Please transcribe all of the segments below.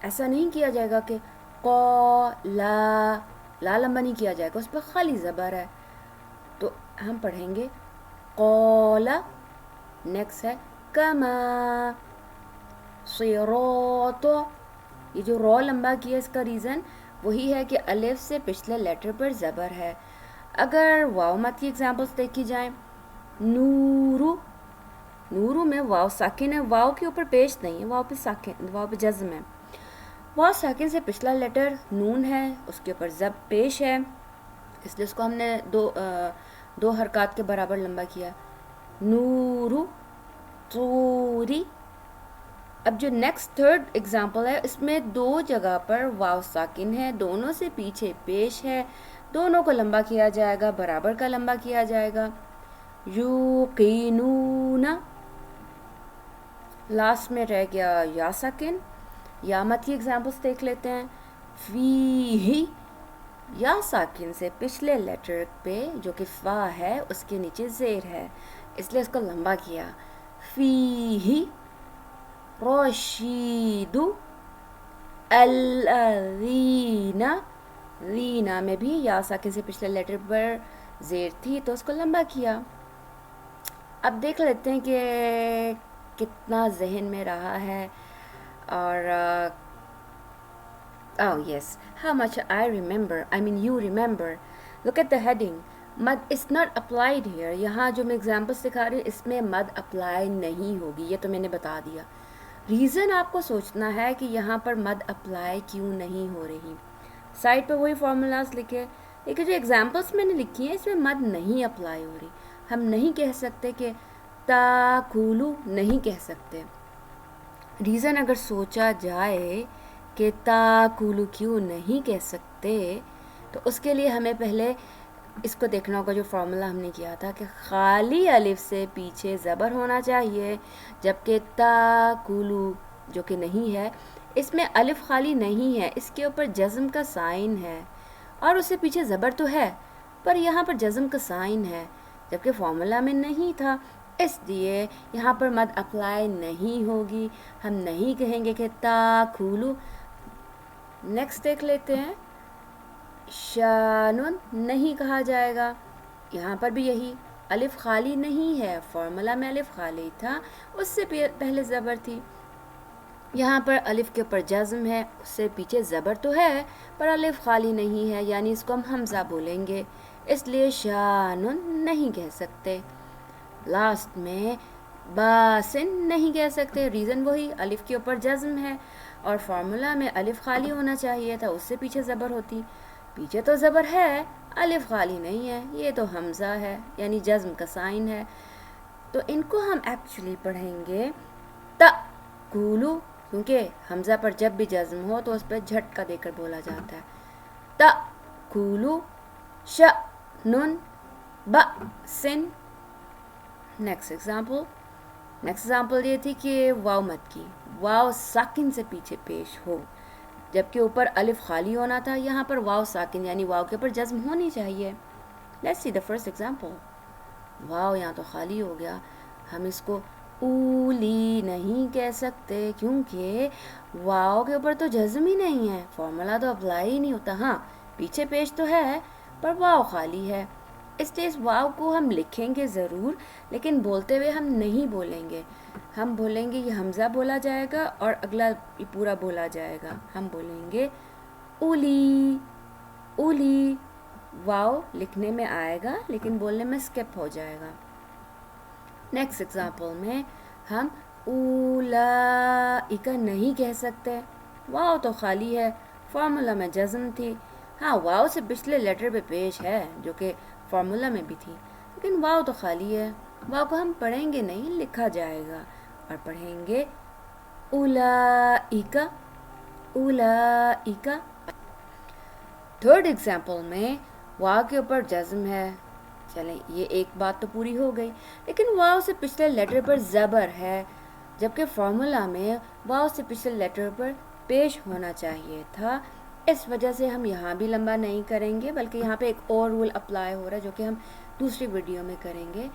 ایسا نہیں کیا جائے گا کہ قو لا لمبا نہیں کیا جائے گا، اس پہ خالی زبر ہے. تو ہم پڑھیں گے قولا. نیکسٹ ہے کما صراط. یہ جو رو لمبا کیا اس کا ریزن وہی ہے کہ الف سے پچھلے لیٹر پر زبر ہے. اگر واو مت کی ایگزامپلس دیکھی جائیں، نورو. نورو میں واو ساکن ہے، واو کے اوپر پیش نہیں ہے، واو پہ ساکن، واو پہ جزم ہے. واو ساکن سے پچھلا لیٹر نون ہے، اس کے اوپر زب پیش ہے، اس لیے اس کو ہم نے دو حرکات کے برابر لمبا کیا. نورو طوری. اب جو نیکسٹ تھرڈ ایگزامپل ہے اس میں دو جگہ پر واو ساکن ہے، دونوں سے پیچھے پیش ہے، دونوں کو لمبا کیا جائے گا، برابر کا لمبا کیا جائے گا. یوقینون. لاسٹ میں رہ گیا یا ساکن. یا مت کی ایگزامپلس دیکھ لیتے ہیں. فیہی. یا ساکن سے پچھلے لیٹر پہ جو کہ فا ہے اس کے نیچے زیر ہے، اس لیے اس کو لمبا کیا. فیہی رشید. الذین. رینا میں بھی یا ساکن سے پچھلے لیٹر پر زیر تھی تو اس کو لمبا کیا. اب دیکھ لیتے ہیں کہ کتنا ذہن میں رہا ہے. اور oh yes, how much I remember, I mean you remember. Look at the heading. مد is not applied here. یہاں جو میں examples دکھا رہی ہوں اس میں مد اپلائی نہیں ہوگی، یہ تو میں نے بتا دیا. ریزن آپ کو سوچنا ہے کہ یہاں پر مد اپلائی کیوں نہیں ہو رہی. سائڈ پہ وہی فارمولاز لکھے، لیکن جو ایگزامپلس میں نے لکھی ہیں اس میں مد نہیں اپلائی ہو رہی. ہم نہیں کہہ سکتے کہ تاکولو، نہیں کہہ سکتے. ریزن اگر سوچا جائے کہ تاکولو کیوں نہیں کہہ سکتے تو اس کے لیے ہمیں پہلے اس کو دیکھنا ہوگا جو فارمولا ہم نے کیا تھا کہ خالی الف سے پیچھے زبر ہونا چاہیے، جبکہ تاکولو جو کہ نہیں ہے اس میں الف خالی نہیں ہے، اس کے اوپر جزم کا سائن ہے اور اس سے پیچھے زبر تو ہے پر یہاں پر جزم کا سائن ہے جبکہ فارمولا میں نہیں تھا، اس لیے یہاں پر مد اپلائی نہیں ہوگی. ہم نہیں کہیں گے کہ تاکولو. نیکسٹ دیکھ لیتے ہیں. شانن نہیں کہا جائے گا، یہاں پر بھی یہی الف خالی نہیں ہے، فارمولا میں الف خالی تھا، اس سے پہلے زبر تھی. یہاں پر الف کے اوپر جزم ہے، اس سے پیچھے زبر تو ہے پر الف خالی نہیں ہے، یعنی اس کو ہم حمزہ بولیں گے، اس لیے شانن نہیں کہہ سکتے. لاسٹ میں باسن نہیں کہہ سکتے. ریزن وہی الف کے اوپر جزم ہے اور فارمولا میں الف خالی ہونا چاہیے تھا، اس سے پیچھے زبر ہوتی. پیچھے تو زبر ہے، الف خالی نہیں ہے، یہ تو حمزہ ہے یعنی جزم کا سائن ہے. تو ان کو ہم ایکچولی پڑھیں گے تاکولو، کیونکہ حمزہ پر جب بھی جزم ہو تو اس پہ جھٹکا دے کر بولا جاتا ہے. تاکولو شأنن بأسن. نیکسٹ ایگزامپل یہ تھی کہ واو مت کی، واو ساکن سے پیچھے پیش ہو جبکہ اوپر الف خالی ہونا تھا، یہاں پر واو ساکن یعنی واو کے اوپر جزم ہونی چاہیے. Let's see the first example. واو یہاں تو خالی ہو گیا، ہم اس کو اولی نہیں کہہ سکتے کیونکہ واو کے اوپر تو جزم ہی نہیں ہے، فارمولا تو اپلائی ہی نہیں ہوتا. ہاں پیچھے پیش تو ہے پر واو خالی ہے، اس لیے اس واو کو ہم لکھیں گے ضرور لیکن بولتے ہوئے ہم نہیں بولیں گے. ہم بولیں گے یہ حمزہ بولا جائے گا اور اگلا یہ پورا بولا جائے گا. ہم بولیں گے اولی اولی. واو لکھنے میں آئے گا لیکن بولنے میں سکپ ہو جائے گا. نیکسٹ ایگزامپل میں ہم اولائک نہیں کہہ سکتے، واو تو خالی ہے، فارمولا میں جزم تھی. ہاں واو سے پچھلے لیٹر پہ پیش ہے جو کہ فارمولا میں بھی تھی، لیکن واو تو خالی ہے. واو کو ہم پڑھیں گے نہیں، لکھا جائے گا اور پڑھیں گے اولائک اولائک. تھرڈ ایگزامپل میں واو کے اوپر جزم ہے، چلیں یہ ایک بات تو پوری ہو گئی، لیکن واو سے پچھلے لیٹر پر زبر ہے جبکہ فارمولا میں واو سے پچھلے لیٹر پر پیش ہونا چاہیے تھا. اس وجہ سے ہم یہاں بھی لمبا نہیں کریں گے بلکہ یہاں پہ ایک اور رول اپلائی ہو رہا ہے جو کہ ہم دوسری ویڈیو میں کریں گے.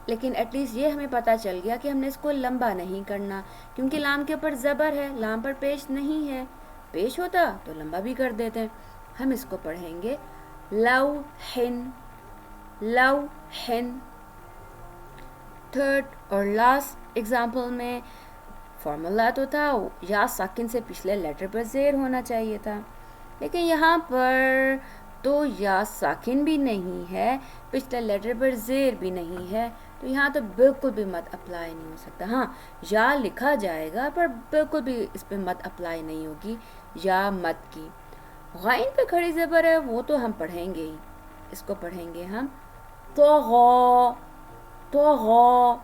لیکن ایٹ لیسٹ یہ ہمیں پتہ چل گیا کہ ہم نے اس کو لمبا نہیں کرنا کیونکہ لام کے اوپر زبر ہے، لام پر پیش نہیں ہے. پیش ہوتا تو لمبا بھی کر دیتے. ہم اس کو پڑھیں گے لوحن. لوحن. تھرڈ اور لاسٹ ایگزامپل میں فارمولا تو تھا یا ساکن سے پچھلے لیٹر پر زیر ہونا چاہیے تھا، لیکن یہاں پر تو یا ساکن بھی نہیں ہے، پچھلے لیٹر پر زیر بھی نہیں ہے، تو یہاں تو بالکل بھی مد اپلائی نہیں ہو سکتا. ہاں یا لکھا جائے گا پر بالکل بھی اس پہ مد اپلائی نہیں ہوگی یا مد کی. غائن پہ کھڑی زبر ہے وہ تو ہم پڑھیں گے ہی. اس کو پڑھیں گے ہم طغا. طغا.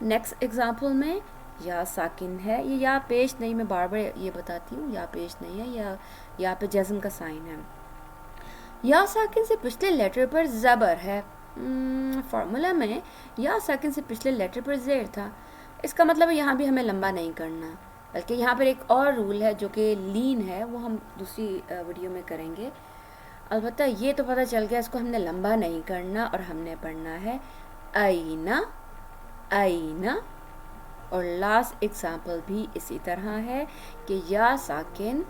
نیکسٹ ایگزامپل میں یا ساکن ہے، یہ یا پیش نہیں، میں بار بار یہ بتاتی ہوں یا پیش نہیں ہے، یا پہ جزم کا سائن ہے. یا ساکن سے پچھلے لیٹر پر زبر ہے. فارمولا میں یا ساکن سے پچھلے لیٹر پر زیر تھا، اس کا مطلب یہاں بھی ہمیں لمبا نہیں کرنا، بلکہ یہاں پر ایک اور رول ہے جو کہ لین ہے، وہ ہم دوسری ویڈیو میں کریں گے. البتہ یہ تو پتہ چل گیا اس کو ہم نے لمبا نہیں کرنا اور ہم نے پڑھنا ہے آئینہ. آئینہ. اور لاسٹ ایگزامپل بھی اسی طرح ہے کہ یا ساکن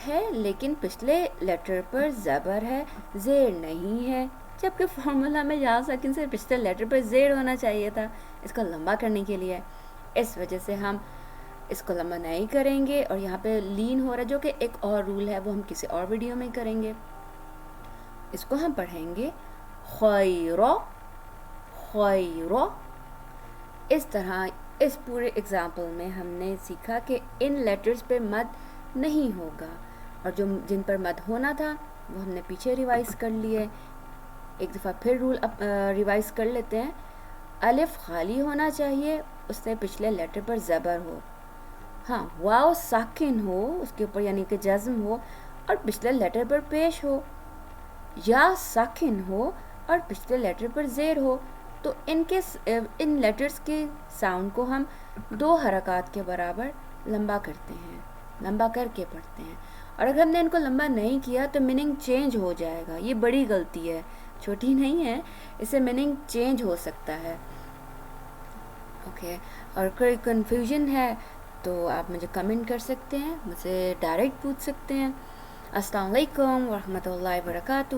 ہے لیکن پچھلے لیٹر پر زبر ہے، زیر نہیں ہے، جبکہ فارمولا میں یا ساکن سے پچھلے لیٹر پر زیر ہونا چاہیے تھا اس کو لمبا کرنے کے لیے. اس وجہ سے ہم اس کو لمبا نہیں کریں گے، اور یہاں پہ لین ہو رہا ہے جو کہ ایک اور رول ہے، وہ ہم کسی اور ویڈیو میں کریں گے. اس کو ہم پڑھیں گے خیرہ. خیرہ. اس طرح اس پورے ایگزامپل میں ہم نے سیکھا کہ ان لیٹرز پہ مد نہیں ہوگا، اور جن پر مد ہونا تھا وہ ہم نے پیچھے ریوائز کر لیے. ایک دفعہ پھر رول ریوائز کر لیتے ہیں. الف خالی ہونا چاہیے، اس سے پچھلے لیٹر پر زبر ہو. ہاں واو ساکن ہو، اس کے اوپر یعنی کہ جزم ہو اور پچھلے لیٹر پر پیش ہو. یا ساکن ہو اور پچھلے لیٹر پر زیر ہو، تو ان لیٹرز کے ساؤنڈ کو ہم 2 حرکات کے برابر لمبا کرتے ہیں، لمبا کر کے پڑھتے ہیں. اور اگر ہم نے ان کو لمبا نہیں کیا تو میننگ چینج ہو جائے گا. یہ بڑی غلطی ہے، چھوٹی نہیں ہے، اس سے میننگ چینج ہو سکتا ہے. اوکے. اور کوئی کنفیوژن ہے تو آپ مجھے کمنٹ کر سکتے ہیں، مجھ سے ڈائریکٹ پوچھ سکتے ہیں. السلام علیکم ورحمۃ اللہ وبرکاتہ.